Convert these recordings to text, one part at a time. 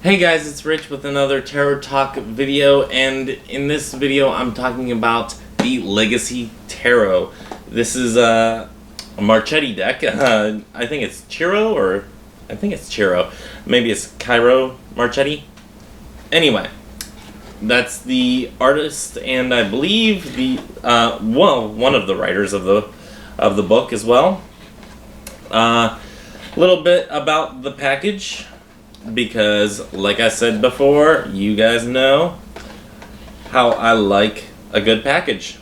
Hey guys, it's Rich with another Tarot Talk video, and in this video I'm talking about the Legacy Tarot. This is a Marchetti deck. I think it's Chiro, maybe it's Cairo Marchetti. Anyway, that's the artist, and I believe the one of the writers of the book as well. A little bit about the package, because like I said before, you guys know how I like a good package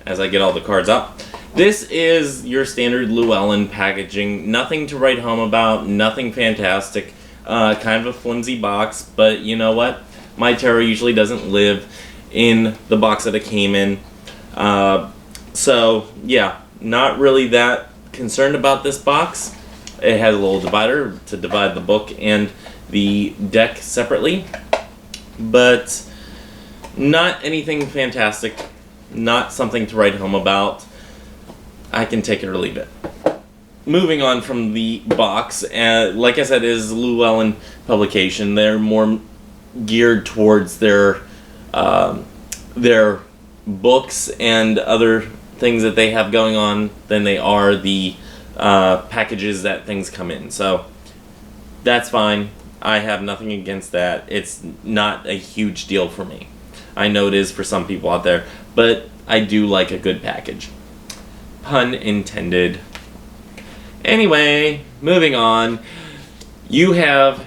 as I get all the cards out. This is your standard Llewellyn packaging, nothing to write home about, nothing fantastic, kind of a flimsy box, but you know what? My tarot usually doesn't live in the box that it came in, so yeah, not really that concerned about this box. It has a little divider to divide the book and the deck separately, but not anything fantastic, not something to write home about. I can take it or leave it. Moving on from the box, like I said, it is a Llewellyn publication. They're more geared towards their books and other things that they have going on than they are the packages that things come in. So that's fine. I have nothing against that. It's not a huge deal for me. I know it is for some people out there, but I do like a good package. Pun intended. Anyway, moving on. You have,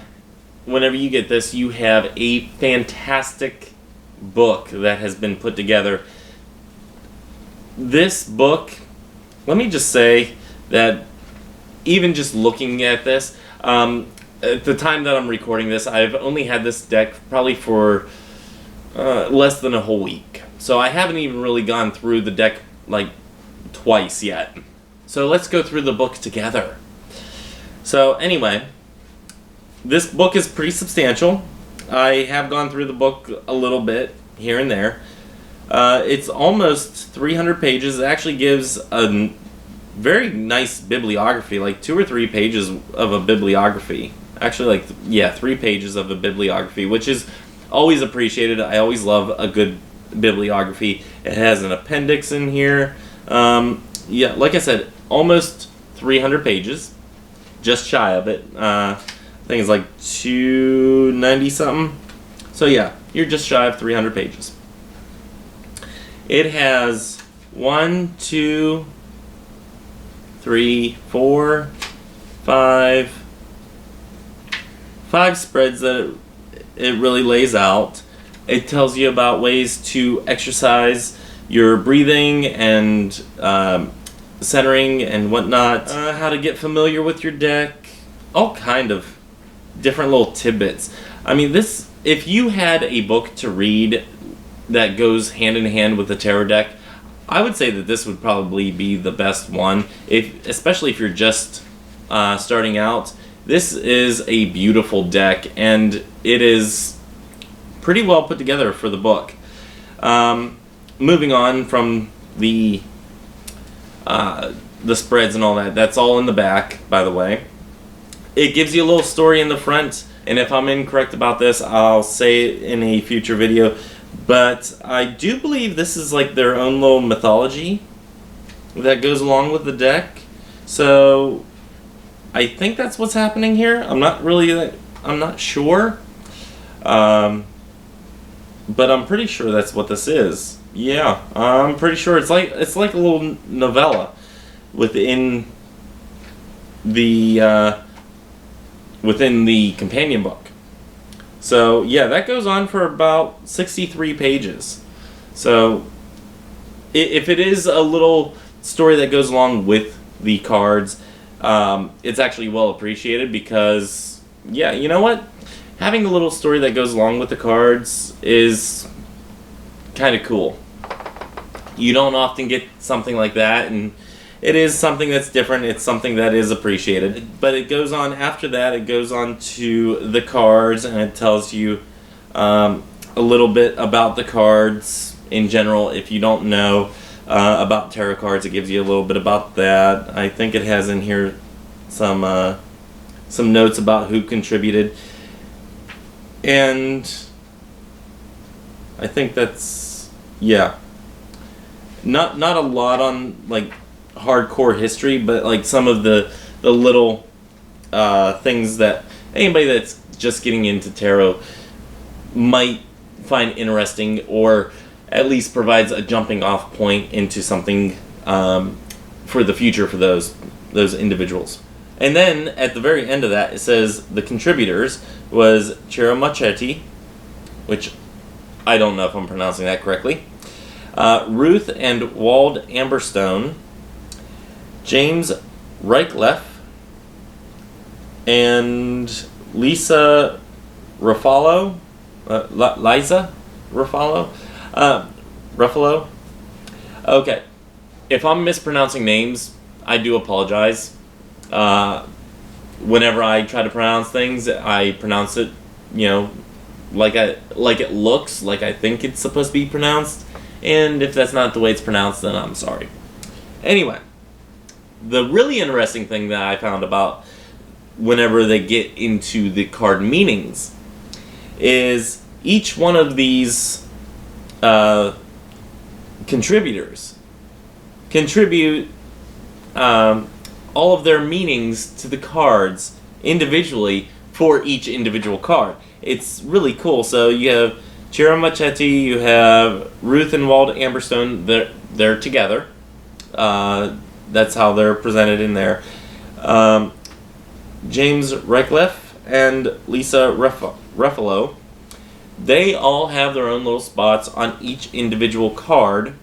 whenever you get this, you have a fantastic book that has been put together. This book, let me just say that even just looking at this, at the time that I'm recording this, I've only had this deck probably for less than a whole week. So I haven't even really gone through the deck like twice yet. So let's go through the book together. So anyway, this book is pretty substantial. I have gone through the book a little bit here and there. It's almost 300 pages. It actually gives a very nice bibliography, like 2 or 3 pages of a bibliography. Actually, 3 pages of a bibliography, which is always appreciated. I always love a good bibliography. It has an appendix in here. Yeah, like I said, almost 300 pages, just shy of it. I think it's like 290 something. So yeah, you're just shy of 300 pages. It has 1, 2, 3, 4, 5 spreads that it really lays out. It tells you about ways to exercise your breathing and centering and whatnot, how to get familiar with your deck, all kind of different little tidbits. I mean, this, if you had a book to read that goes hand in hand with the tarot deck, I would say that this would probably be the best one, especially if you're just starting out. This is a beautiful deck, and it is pretty well put together for the book. Moving on from the spreads and all that, that's all in the back, by the way. It gives you a little story in the front, and if I'm incorrect about this, I'll say it in a future video. But I do believe this is like their own little mythology that goes along with the deck. So I think that's what's happening here. I'm not sure. But I'm pretty sure that's what this is. Yeah, I'm pretty sure it's like a little novella within the companion book. So yeah, that goes on for about 63 pages. So if it is a little story that goes along with the cards, it's actually well appreciated, because yeah, you know what? Having a little story that goes along with the cards is kind of cool. You don't often get something like that, and it is something that's different. It's something that is appreciated. But it goes on after that. It goes on to the cards, and it tells you a little bit about the cards in general. If you don't know about tarot cards, it gives you a little bit about that. I think it has in here some notes about who contributed. And I think that's, yeah. Not a lot on like hardcore history, but like some of the little things that anybody that's just getting into tarot might find interesting, or at least provides a jumping off point into something for the future for those individuals. And then at the very end of that, it says the contributors was Ciro Marchetti, which I don't know if I'm pronouncing that correctly, Ruth and Wald Amberstone, James Reichleff, and Lisa Ruffalo, Liza Ruffalo, Ruffalo. Okay, if I'm mispronouncing names, I do apologize. Whenever I try to pronounce things, I pronounce it, like it looks, like I think it's supposed to be pronounced. And if that's not the way it's pronounced, then I'm sorry. Anyway, the really interesting thing that I found about whenever they get into the card meanings is each one of these contributors contribute all of their meanings to the cards individually for each individual card. It's really cool. So you have Ciro Marchetti, you have Ruth and Wald Amberstone, they're together. That's how they're presented in there. James Reichleff and Lisa Ruffalo, they all have their own little spots on each individual card,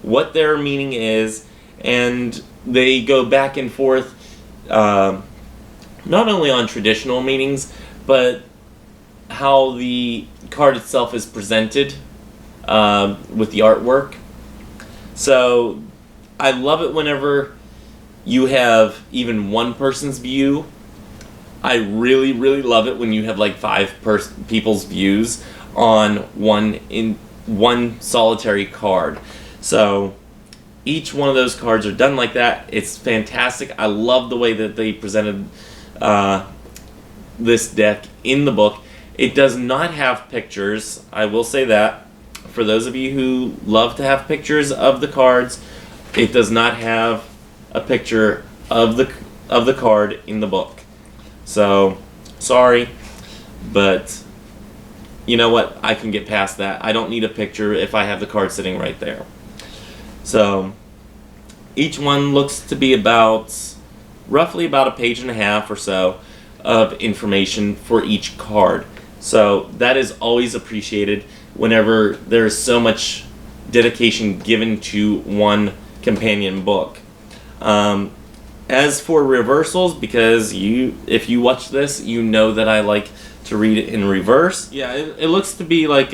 what their meaning is, and they go back and forth not only on traditional meanings, but how the card itself is presented with the artwork. So I love it whenever you have even one person's view. I really, really love it when you have like five people's views on one solitary card. So each one of those cards are done like that. It's fantastic. I love the way that they presented this deck in the book. It does not have pictures. I will say that. For those of you who love to have pictures of the cards, it does not have a picture of the card in the book. So, sorry, but you know what? I can get past that. I don't need a picture if I have the card sitting right there. So, each one looks to be roughly about a page and a half or so of information for each card. So, that is always appreciated whenever there's so much dedication given to one companion book. As for reversals, because if you watch this, you know that I like to read it in reverse. Yeah, it looks to be like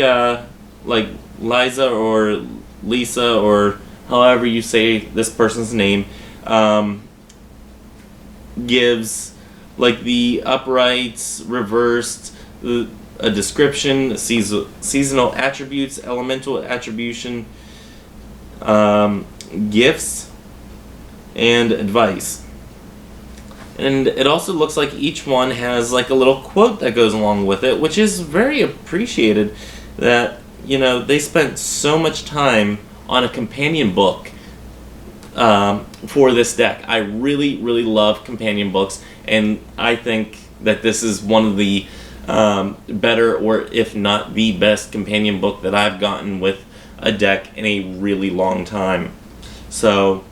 Liza or Lisa or however you say this person's name, gives like the uprights, reversed, a description, seasonal attributes, elemental attribution, gifts, and advice. And it also looks like each one has like a little quote that goes along with it, which is very appreciated that, they spent so much time on a companion book for this deck. I really, really love companion books, and I think that this is one of the better, or if not the best companion book that I've gotten with a deck in a really long time. So,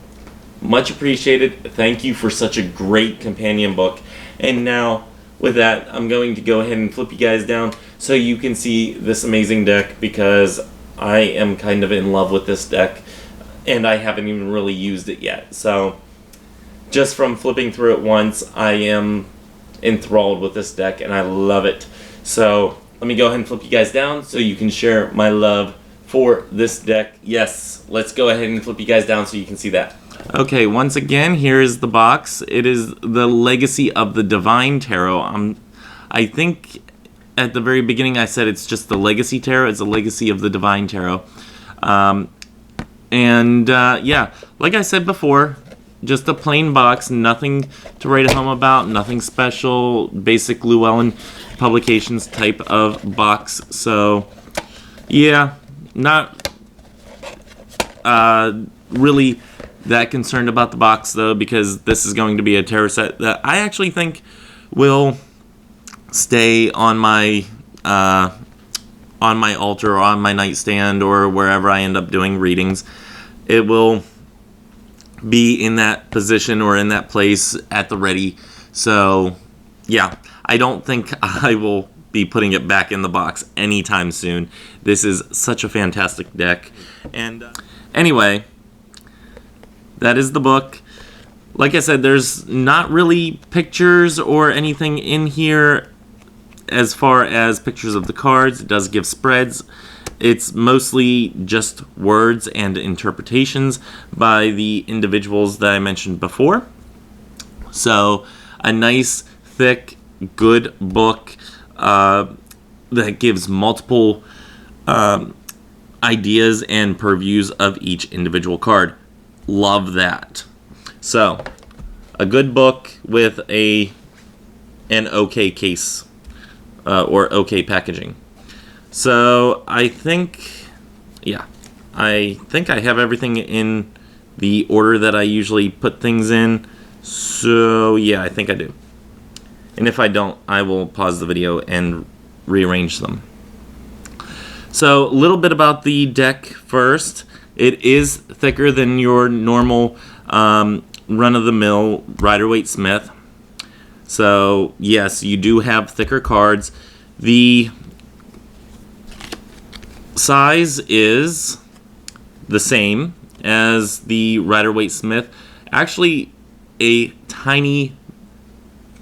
much appreciated. Thank you for such a great companion book. And now, with that, I'm going to go ahead and flip you guys down so you can see this amazing deck, because I am kind of in love with this deck, and I haven't even really used it yet. So, just from flipping through it once, I am enthralled with this deck, and I love it. So, let me go ahead and flip you guys down so you can share my love for this deck. Yes, let's go ahead and flip you guys down so you can see that. Okay, once again, here is the box. It is the Legacy of the Divine Tarot. I think at the very beginning I said it's just the Legacy Tarot. It's a Legacy of the Divine Tarot. Yeah, like I said before, just a plain box, nothing to write home about, nothing special, basic Llewellyn publications type of box. So yeah, not really that concerned about the box though, because this is going to be a tarot set that I actually think will stay on my altar or on my nightstand or wherever I end up doing readings. It will be in that position or in that place at the ready. So yeah, I don't think I will be putting it back in the box anytime soon. This is such a fantastic deck. And anyway, that is the book. Like I said, there's not really pictures or anything in here as far as pictures of the cards. It does give spreads. It's mostly just words and interpretations by the individuals that I mentioned before. So a nice, thick, good book that gives multiple ideas and purviews of each individual card. Love that. So a good book with an okay case or okay packaging. So I think I have everything in the order that I usually put things in. So yeah, I think I do. And if I don't, I will pause the video and rearrange them. So a little bit about the deck first. It is thicker than your normal run-of-the-mill Rider-Waite-Smith. So yes, you do have thicker cards. The size is the same as the Rider-Waite-Smith. Actually, a tiny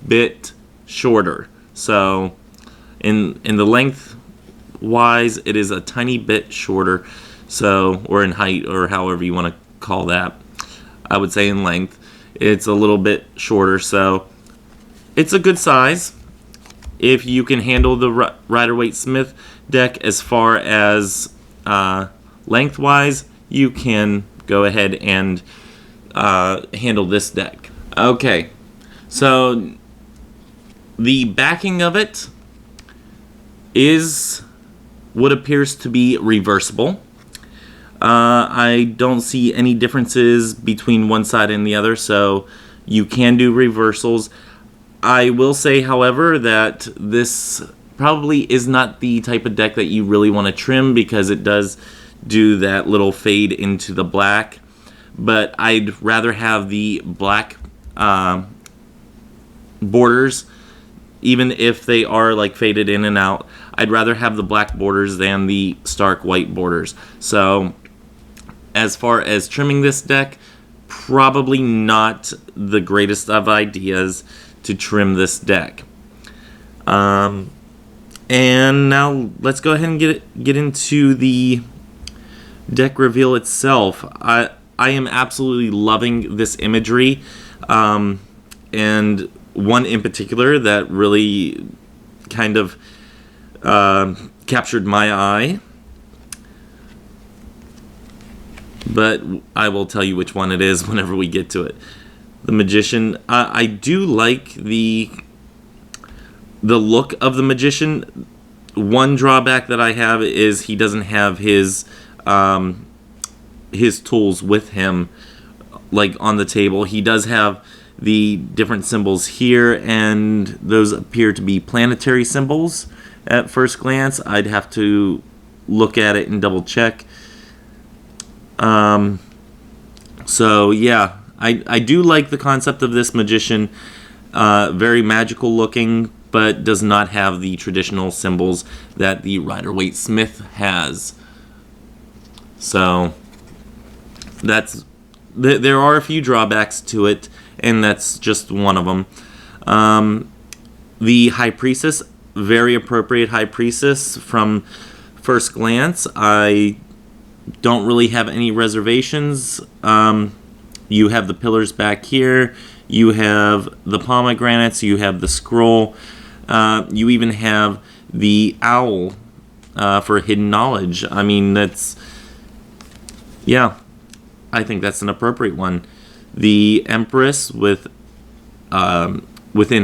bit shorter. So in the length wise, it is a tiny bit shorter. So, or in height, or however you want to call that. I would say in length, it's a little bit shorter. So it's a good size. If you can handle the Rider-Waite-Smith deck as far as lengthwise, you can go ahead and handle this deck. Okay, so the backing of it is what appears to be reversible. I don't see any differences between one side and the other, so you can do reversals. I will say, however, that this probably is not the type of deck that you really want to trim, because it does do that little fade into the black. But I'd rather have the black borders, even if they are like faded in and out. I'd rather have the black borders than the stark white borders. So as far as trimming this deck, probably not the greatest of ideas to trim this deck. And now let's go ahead and get into the deck reveal itself. I am absolutely loving this imagery, and one in particular that really kind of captured my eye. But I will tell you which one it is whenever we get to it. The Magician. I do like the look of the Magician. One drawback that I have is he doesn't have his tools with him, like on the table. He does have the different symbols here, and those appear to be planetary symbols at first glance. I'd have to look at it and double check. So yeah, I do like the concept of this Magician. Very magical looking, but does not have the traditional symbols that the Rider-Waite-Smith has. So there are a few drawbacks to it, and that's just one of them. The High Priestess, very appropriate High Priestess from first glance. I don't really have any reservations. You have the pillars back here. You have the pomegranates. You have the scroll. You even have the owl for hidden knowledge. I mean, yeah, I think that's an appropriate one. The Empress within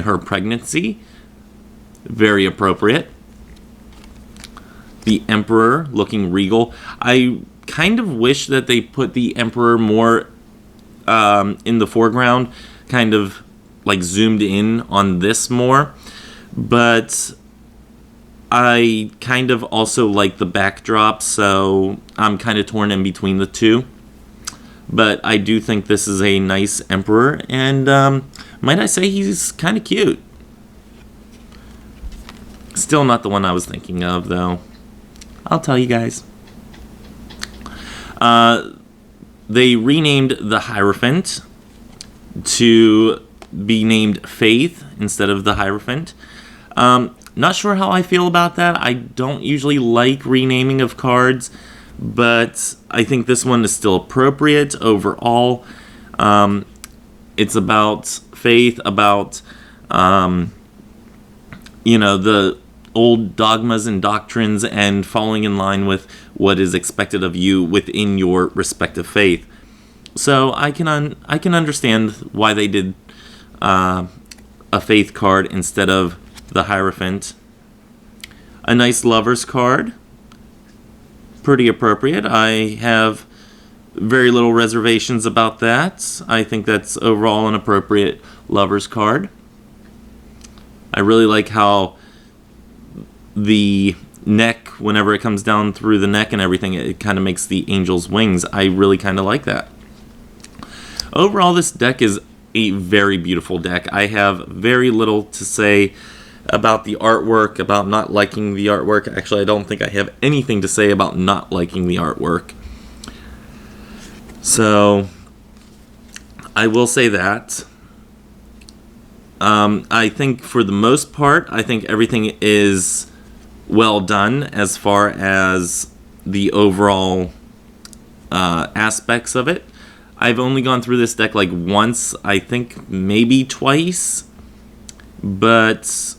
her pregnancy. Very appropriate. The Emperor looking regal. I kind of wish that they put the Emperor more in the foreground, kind of like zoomed in on this more. But I kind of also like the backdrop, so I'm kind of torn in between the two. But I do think this is a nice Emperor, and might I say he's kind of cute. Still not the one I was thinking of, though. I'll tell you guys. They renamed the Hierophant to be named Faith instead of the Hierophant. Not sure how I feel about that. I don't usually like renaming of cards, but I think this one is still appropriate overall. It's about faith, about the old dogmas and doctrines, and falling in line with what is expected of you within your respective faith. So I can understand why they did a faith card instead of the Hierophant. A nice Lover's card. Pretty appropriate. I have very little reservations about that. I think that's overall an appropriate Lover's card. I really like how the neck, whenever it comes down through the neck and everything, it kind of makes the angel's wings. I really kind of like that. Overall, this deck is a very beautiful deck. I have very little to say about the artwork, about not liking the artwork. Actually, I don't think I have anything to say about not liking the artwork. So, I will say that. I think for the most part, I think everything is well done as far as the overall aspects of it. I've only gone through this deck like once, I think maybe twice, but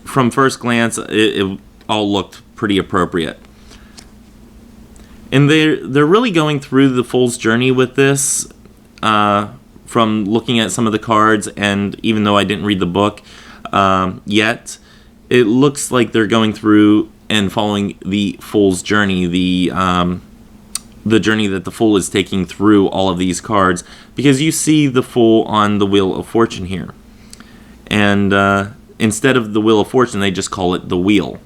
from first glance, it all looked pretty appropriate. And they're really going through the Fool's Journey with this, from looking at some of the cards, and even though I didn't read the book yet, it looks like they're going through and following the Fool's Journey, the journey that the Fool is taking through all of these cards, because you see the Fool on the Wheel of Fortune here. And instead of the Wheel of Fortune, they just call it the Wheel.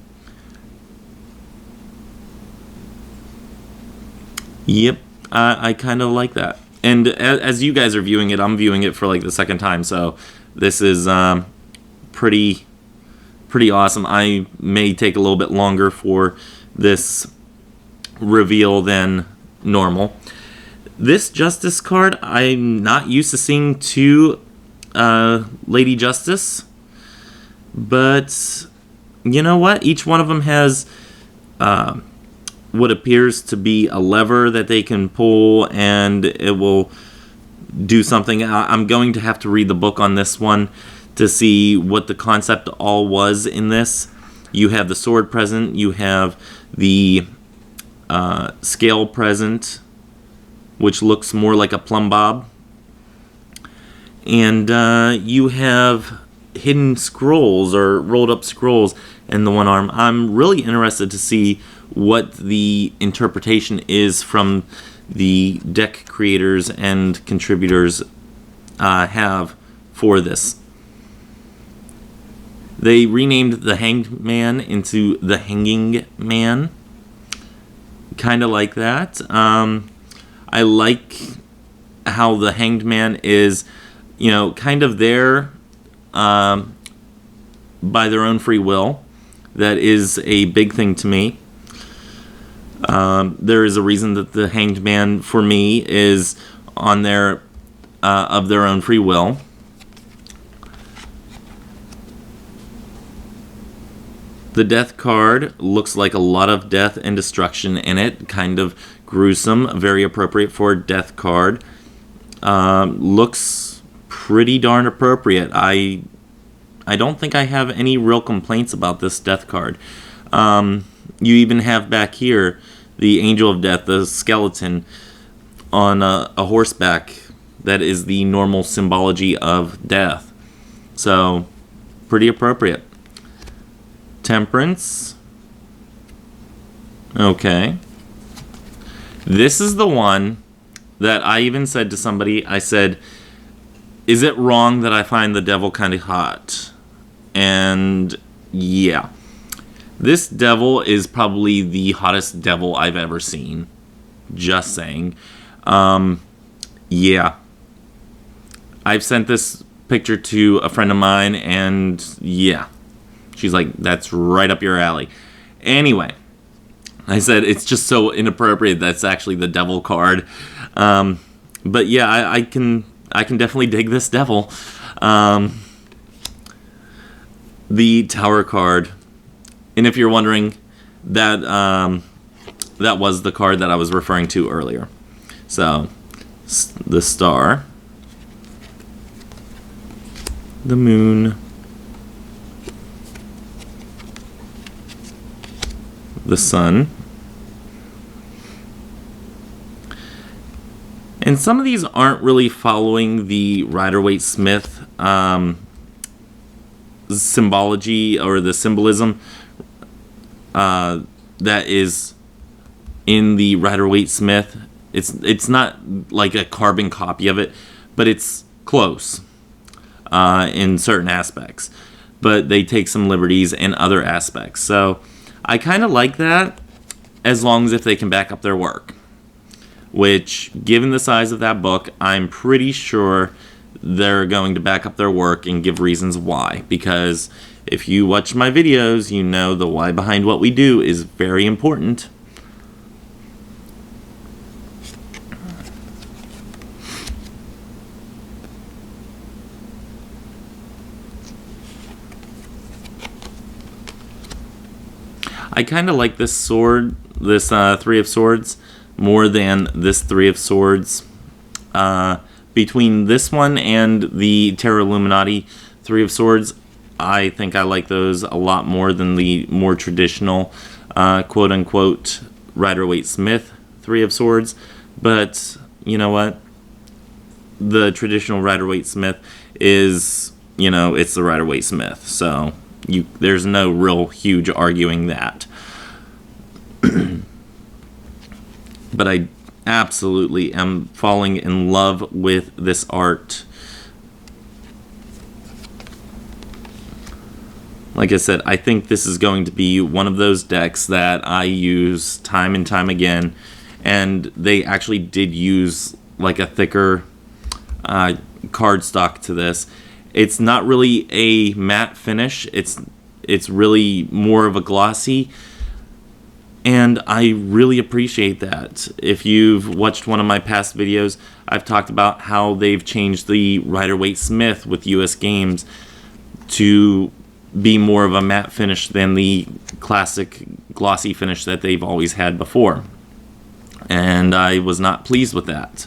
Yep, I kind of like that. And as you guys are viewing it, I'm viewing it for like the second time, so this is pretty awesome. I may take a little bit longer for this reveal than normal. This Justice card, I'm not used to seeing two Lady Justice, but you know what? Each one of them has what appears to be a lever that they can pull, and it will do something. I'm going to have to read the book on this one to see what the concept all was in this. You have the sword present, you have the scale present, which looks more like a plumb bob, and you have hidden scrolls or rolled up scrolls in the one arm. I'm really interested to see what the interpretation is from the deck creators and contributors have for this. They renamed the Hanged Man into the Hanging Man. Kind of like that. I like how the Hanged Man is, kind of there by their own free will. That is a big thing to me. There is a reason that the Hanged Man, for me, is on there of their own free will. The Death card looks like a lot of death and destruction in it. Kind of gruesome. Very appropriate for a Death card. Looks pretty darn appropriate. I don't think I have any real complaints about this Death card. You even have back here the Angel of Death, the skeleton, on a horseback. That is the normal symbology of death. So, pretty appropriate. Temperance. Okay. This is the one that I even said to somebody, I said, is it wrong that I find the devil kind of hot? And yeah. This devil is probably the hottest devil I've ever seen. Just saying. Yeah. I've sent this picture to a friend of mine, and yeah. She's like, that's right up your alley. Anyway, I said it's just so inappropriate that's actually the devil card. But yeah, I can definitely dig this devil. The Tower card. And if you're wondering, that was the card that I was referring to earlier. So, the Star, the Moon, the Sun, and some of these aren't really following the Rider-Waite-Smith symbology or the symbolism that is in the Rider-Waite-Smith. It's not like a carbon copy of it, but it's close in certain aspects. But they take some liberties in other aspects. So I kind of like that, as long as if they can back up their work. Which, given the size of that book, I'm pretty sure they're going to back up their work and give reasons why. Because if you watch my videos, you know the why behind what we do is very important. I kind of like this sword, this Three of Swords, more than this Three of Swords. Between this one and the Terra Illuminati Three of Swords, I think I like those a lot more than the more traditional, quote-unquote, Rider-Waite-Smith Three of Swords. But, you know what? The traditional Rider-Waite-Smith is, it's the Rider-Waite-Smith. So, there's no real huge arguing that. But I absolutely am falling in love with this art. Like I said, I think this is going to be one of those decks that I use time and time again. And they actually did use like a thicker cardstock to this. It's not really a matte finish. It's really more of a glossy. And I really appreciate that. If you've watched one of my past videos, I've talked about how they've changed the Rider-Waite-Smith with US Games to be more of a matte finish than the classic glossy finish that they've always had before. And I was not pleased with that.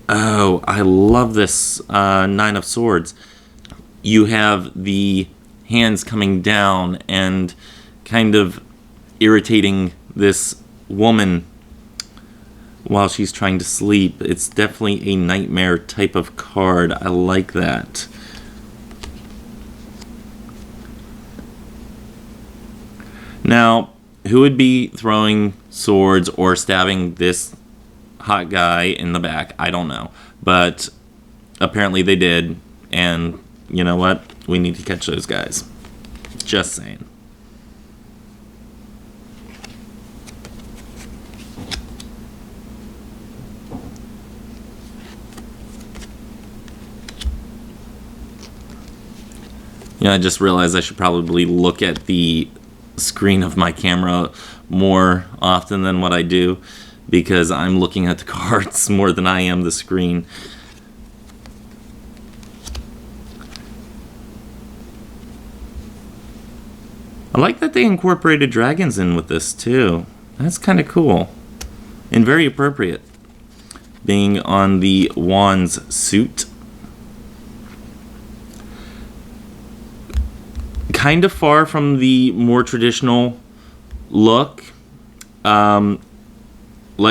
Oh, I love this Nine of Swords. You have the hands coming down and kind of irritating this woman while she's trying to sleep. It's definitely a nightmare type of card. I like that. Now, who would be throwing swords or stabbing this hot guy in the back? I don't know. But apparently they did. And you know what? We need to catch those guys. Just saying. Yeah, I just realized I should probably look at the screen of my camera more often than what I do, because I'm looking at the cards more than I am the screen. I like that they incorporated dragons in with this too. That's kind of cool and very appropriate, being on the Wands suit. Kind of far from the more traditional look. Like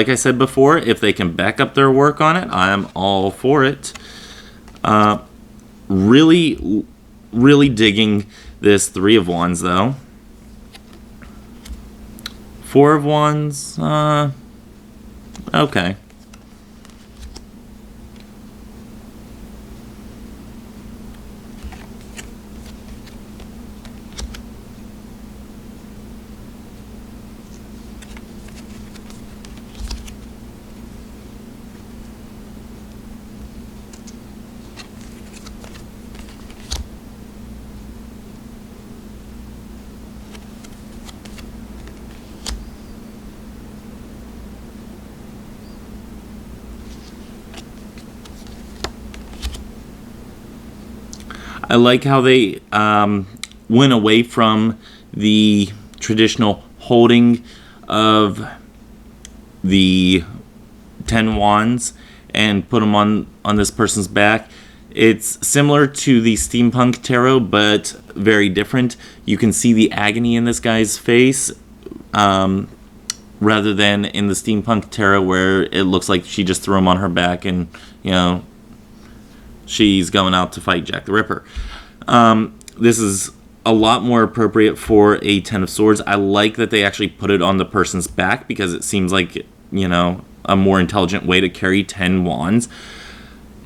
I said before, if they can back up their work on it, I'm all for it. Really digging this Three of Wands though. Four of Wands, okay. I like how they went away from the traditional holding of the 10 wands and put them on this person's back. It's similar to the steampunk tarot, but very different. You can see the agony in this guy's face, rather than in the steampunk tarot where it looks like she just threw him on her back and, you know, she's going out to fight Jack the Ripper. This is a lot more appropriate for a 10 of Swords. I like that they actually put it on the person's back because it seems like, you know, a more intelligent way to carry 10 wands.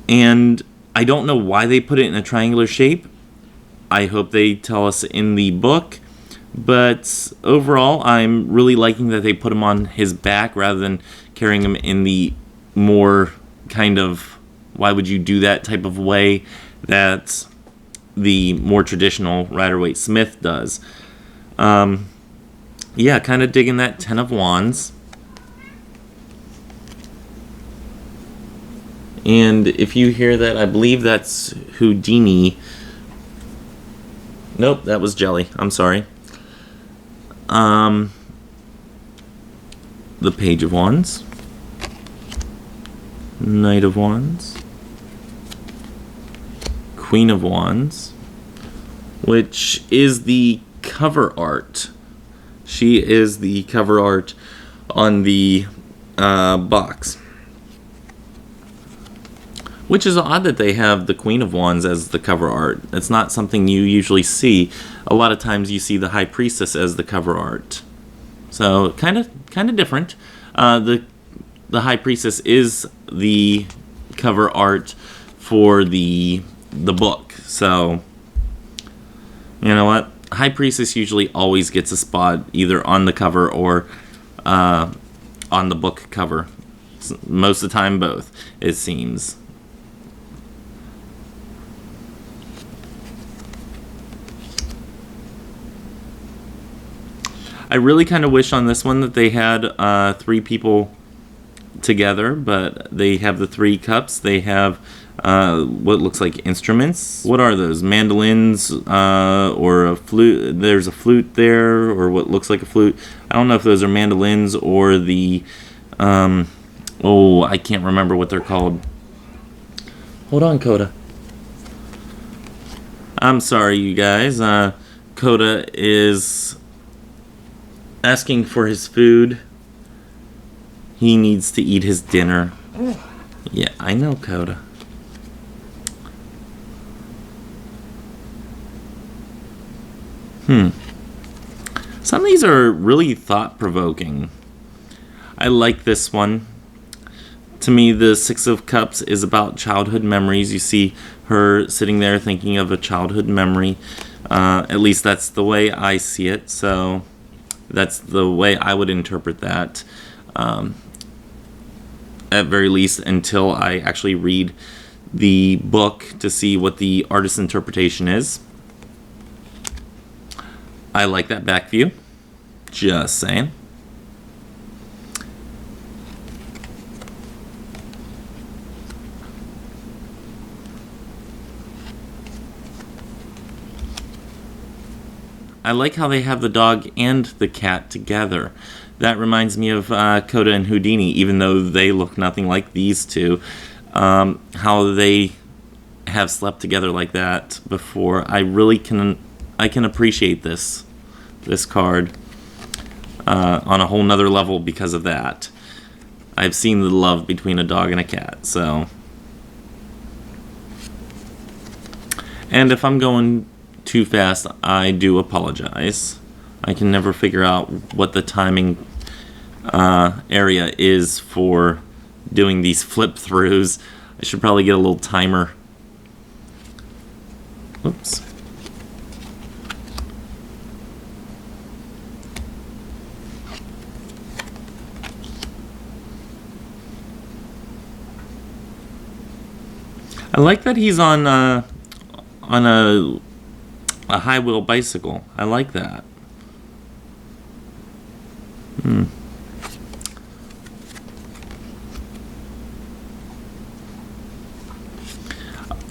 And I don't know why they put it in a triangular shape. I hope they tell us in the book. But overall, I'm really liking that they put him on his back rather than carrying him in the more kind of why would you do that type of way that the more traditional Rider-Waite-Smith does. Yeah, kind of digging that 10 of Wands. And if you hear that, I believe that's Houdini. Nope, that was Jelly. I'm sorry. The Page of Wands. Knight of Wands. Queen of Wands, which is the cover art. She is the cover art on the box. Which is odd that they have the Queen of Wands as the cover art. It's not something you usually see. A lot of times you see the High Priestess as the cover art. So kind of different. The High Priestess is the cover art for the book. So you know what? High Priestess usually always gets a spot either on the cover or on the book cover. Most of the time both, it seems. I really kind of wish on this one that they had 3 people together, but they have the 3 cups. They have what looks like instruments. What are those? Mandolins or a flute? There's a flute there, or what looks like a flute. I don't know if those are mandolins or the... I can't remember what they're called. Hold on, Coda. I'm sorry, you guys. Coda is asking for his food. He needs to eat his dinner. Yeah, I know, Coda. Some of these are really thought-provoking. I like this one. To me, the Six of Cups is about childhood memories. You see her sitting there thinking of a childhood memory. At least that's the way I see it. So that's the way I would interpret that. At very least until I actually read the book to see what the artist's interpretation is. I like that back view. Just saying. I like how they have the dog and the cat together. That reminds me of Coda and Houdini, even though they look nothing like these two. How they have slept together like that before. I can appreciate this card on a whole nother level because of that. I've seen the love between a dog and a cat, so. And if I'm going too fast, I do apologize. I can never figure out what the timing area is for doing these flip throughs. I should probably get a little timer. Oops. I like that he's on a high wheel bicycle. I like that.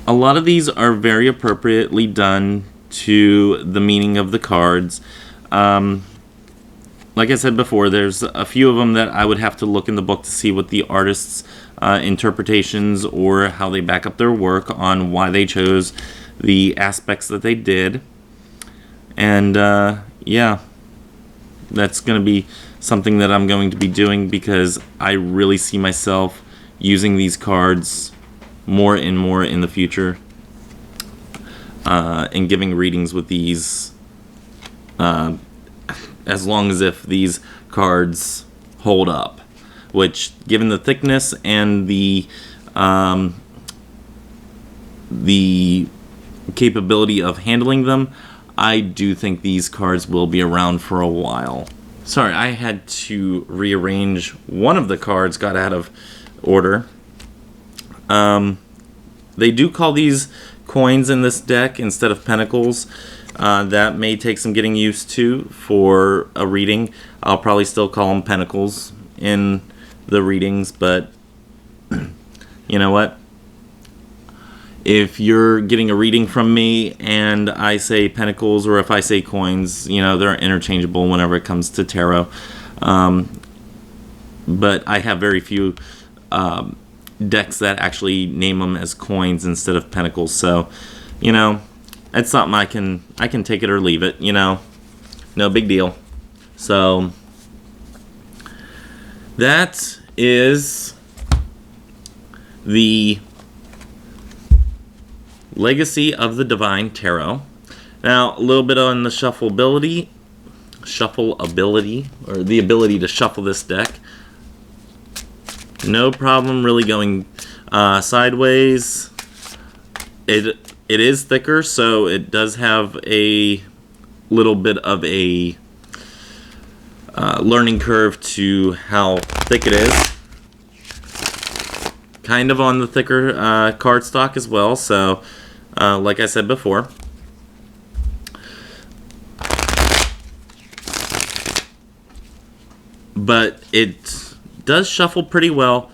A lot of these are very appropriately done to the meaning of the cards. Like I said before, there's a few of them that I would have to look in the book to see what the artist's interpretations or how they back up their work on why they chose the aspects that they did. And yeah, that's going to be something that I'm going to be doing, because I really see myself using these cards more and more in the future, and giving readings with these, as long as if these cards hold up, which, given the thickness and the capability of handling them, I do think these cards will be around for a while. Sorry, I had to rearrange one of the cards, got out of order. They do call these coins in this deck instead of pentacles. That may take some getting used to for a reading. I'll probably still call them pentacles in the readings, but you know what? If you're getting a reading from me and I say pentacles, or if I say coins, you know, they're interchangeable whenever it comes to tarot. But I have very few decks that actually name them as coins instead of pentacles, so you know, it's something I can take it or leave it, you know, no big deal. So that is the Legacy of the Divine Tarot. Now, a little bit on the shuffleability, or the ability to shuffle this deck. No problem really going sideways. It is thicker, so it does have a little bit of a learning curve to how thick it is. Kind of on the thicker cardstock as well, so like I said before. But it does shuffle pretty well.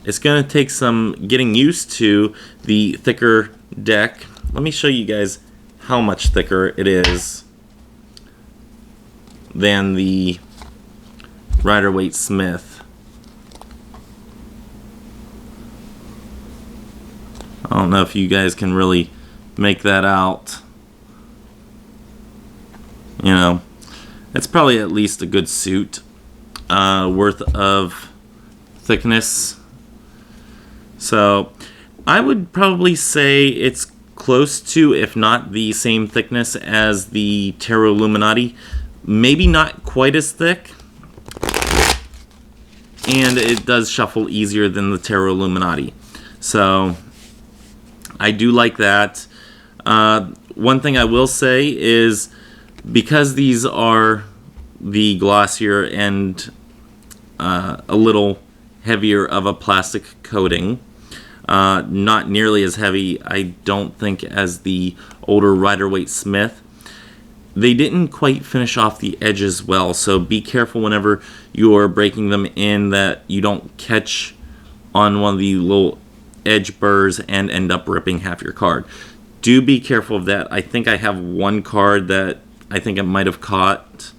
It's going to take some getting used to the thicker deck. Let me show you guys how much thicker it is than the Rider-Waite-Smith. I don't know if you guys can really make that out. You know, it's probably at least a good suit worth of thickness. So I would probably say it's close to, if not the same thickness as the Tarot Illuminati. Maybe not quite as thick. And it does shuffle easier than the Tarot Illuminati. So I do like that. One thing I will say is, because these are the glossier and a little heavier of a plastic coating, not nearly as heavy, I don't think, as the older Rider-Waite-Smith, they didn't quite finish off the edges well, so be careful whenever you're breaking them in that you don't catch on one of the little edge burrs and end up ripping half your card. Do be careful of that. I think I have one card that I think it might have caught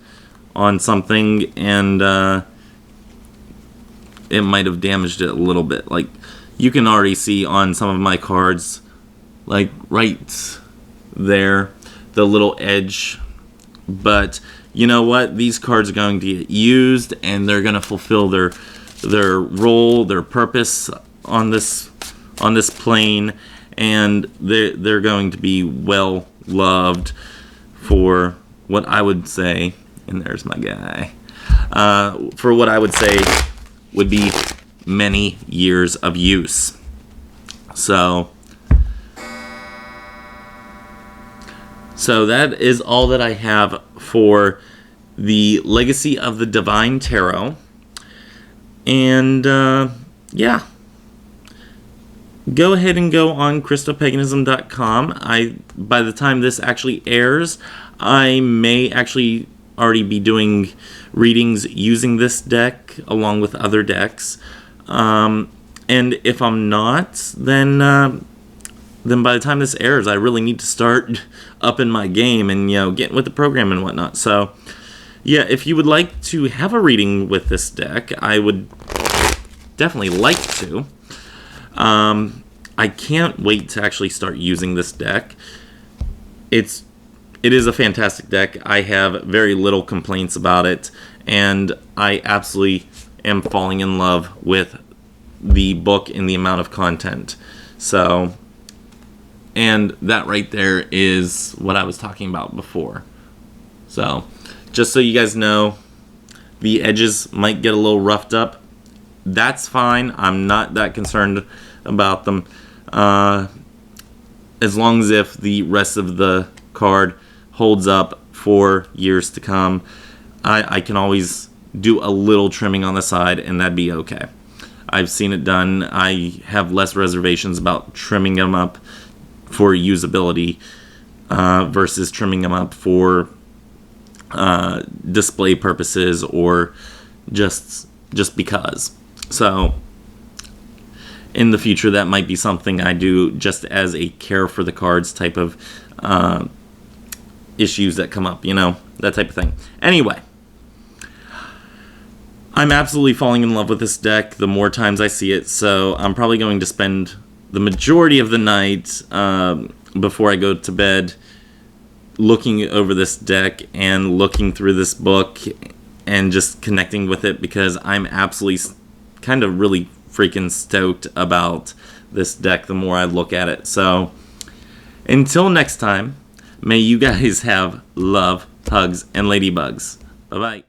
on something, and it might have damaged it a little bit. Like, you can already see on some of my cards, like right there, the little edge. But you know what? These cards are going to get used, and they're going to fulfill their role, their purpose on this plane, and they're going to be well loved for what I would say. And there's my guy. for what I would say would be many years of use. So that is all that I have for the Legacy of the Divine Tarot. And yeah, go ahead and go on Christo-Paganism.com. By the time this actually airs, I may actually already be doing readings using this deck along with other decks. And if I'm not, then by the time this airs, I really need to start upping my game and, getting with the program and whatnot. So, yeah, if you would like to have a reading with this deck, I would definitely like to. I can't wait to actually start using this deck. It is a fantastic deck. I have very little complaints about it, and I absolutely am falling in love with the book and the amount of content. So, and that right there is what I was talking about before. So, just so you guys know, the edges might get a little roughed up. That's fine. I'm not that concerned about them. As long as if the rest of the card holds up for years to come, I can always do a little trimming on the side, and that'd be okay. I've seen it done. I have less reservations about trimming them up for usability versus trimming them up for display purposes or just because. So in the future, that might be something I do just as a care for the cards type of issues that come up, that type of thing. Anyway, I'm absolutely falling in love with this deck the more times I see it, so I'm probably going to spend the majority of the night before I go to bed looking over this deck and looking through this book and just connecting with it, because I'm absolutely kind of really freaking stoked about this deck the more I look at it. So until next time, may you guys have love, hugs, and ladybugs. Bye-bye.